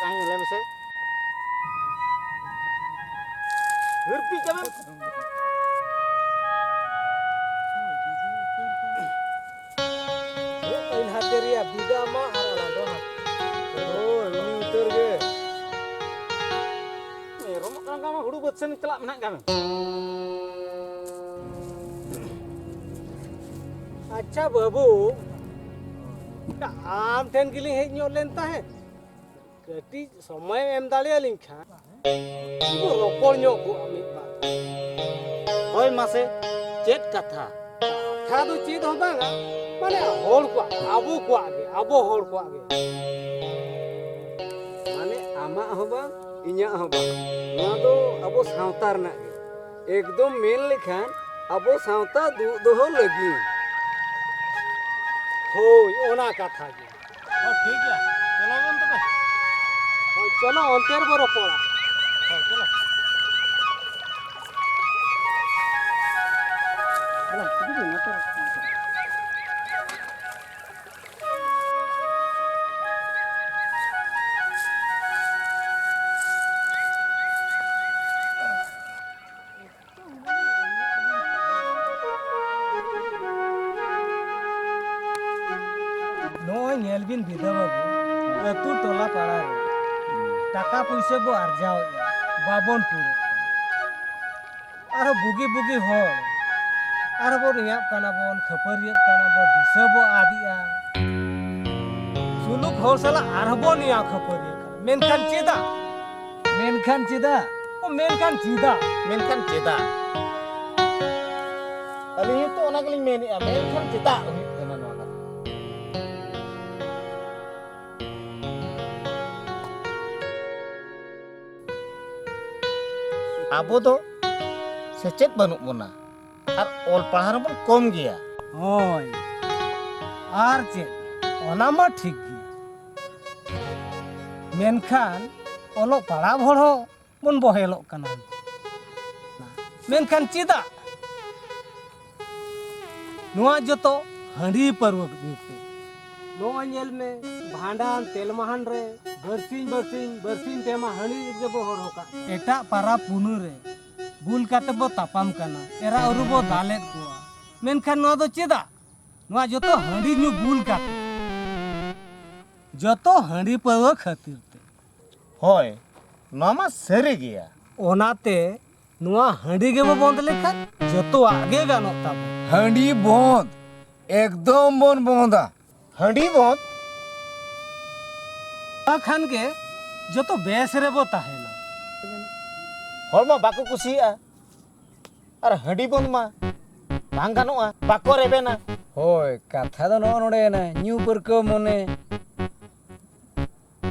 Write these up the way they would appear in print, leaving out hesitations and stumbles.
कहीं ले से हरपी जब इन हातेरिया बिदा मा आरा दो उनी उतर गे रोम का हुड़ू बच्चन चला मना का अच्छा बाबू आम ठेन गिली हेज ᱧᱚᱜ ᱞᱮᱱ ᱛᱟᱦᱮᱸ ᱠᱟᱹᱴᱤᱡ ᱥᱚᱢᱚᱭ ᱮᱢ ᱫᱟᱲᱮᱭᱟᱞᱤᱧ ᱠᱷᱟᱱ ᱨᱚᱯᱚᱲ ᱧᱚᱜ ᱠᱚᱜᱼᱟ ᱢᱤᱫ ᱵᱟᱨ होय मासे चेत कथा ᱠᱟᱛᱷᱟ ᱫᱚ ᱪᱮᱫ ᱦᱚᱸ ᱵᱟᱝᱟ ᱢᱟᱱᱮ ᱦᱚᱲ ᱠᱚᱣᱟᱜ ᱟᱵᱚ ᱦᱚᱲ ᱠᱚᱣᱟᱜ ᱜᱮ माने आमाक हो बांग इᱧᱟᱹᱜ हो बांग नोआ दो अबो सावता रनाक गे एकदम मेन लेखान अबो सावता दोहो लगी ᱦᱳᱭ ᱚᱱᱟ ᱠᱟᱛᱷᱟ ᱜᱮ ठीक है चलो बन तो ᱦᱳᱭ ᱪᱚᱞᱚ ᱚᱱᱛᱮ ᱨᱮᱵᱚ ᱨᱚᱯᱚᱲᱟ चलो ᱱᱚᱜᱼᱚᱭ ᱧᱮᱞ ᱵᱤᱱ ᱵᱤᱫᱟᱹ ᱵᱟᱵᱩ ᱟᱹᱛᱩ ᱴᱚᱞᱟ ᱯᱟᱲᱟ ᱨᱮ টাকা পয়সা বো আরজাও বাবন পুরে আর বুগি বুগি হল আর বো রিয়াপ কানা বন খপরিয়ত কানা বো দিশা বো আদিয়া সুলুক হল সালা আর বো নিয়া খপরিয়ত মেনখান চেদা मेनखान चिदा ও মেনখান চিদা मेनखान चेदा अली तो ओना गलिं मेनिया मेनखान चेदा हुई कना नोआ का आबो दो सेचेत बानुक बोना और ओल पढ़ार बन कम गया হয় আর চে ওনা মা ঠিক গিয়া মেনখান অলো পাড়া ভড় বন বহেলক কানা মেনখান চিদা নোয়া যত হাঁড়ি পারুক দিতে নোয়া ñᱮᱞ ᱢᱮ ভান্ডান তেলমাহান রে বরসিং তেমা হাঁড়ি জব হর হোকা এটা পারা পুনু রে বুল কাতে বো তাপাম কানা এরা অরুবো দালেত কোয়া মেনখান নোয়া দো চিদা নোয়া যত হাঁড়ি ᱧᱩ বুল কাতে যত হাঁড়ি পারুক খাতির তে होय नोमा सरी गया ओनाते नुआ हांडी गे बो बंद लेखा जतो आगे गानो ताबो हांडी बंद एकदम बन बंदा हंडी बहुत खान के जतो बेस रे बो ताहेना हॉलमा बाको कुसिया अरे हंडी बंद मा बांग गानोआ बाको रेबेना होय कथा दो नो नोडे ना न्यू परको मने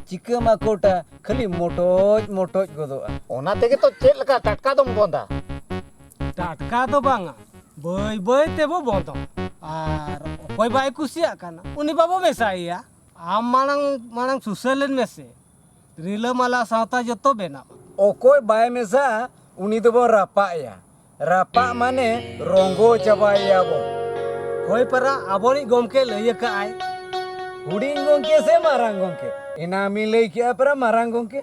चिका माकोटा खाली मोटोज गोदोआ ओना तेगे तो चेत लका टटका दम बंदा टाटका दो बांगा बय बय ते बो बंदो आर ओय बाय कुसिया काना उनी बाबो मेसाइया आम मानang सुसेलेन मेसे रिला माला सावता जतो बेना ओकोय बाय मेसा उनी दो बो रापा माने रोंगो चबाया बो होय परा आबोनी गोमके लइया का आय हुडिंग गोंके से मारांग गोंके इना मिले किया पर मारांग गोंके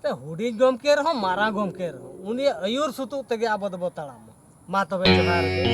ते हुडी गोमके रहो मारा गोमके रहो उनी अयूर सुतु तगे आबद बताड़ा मा तबे जनार के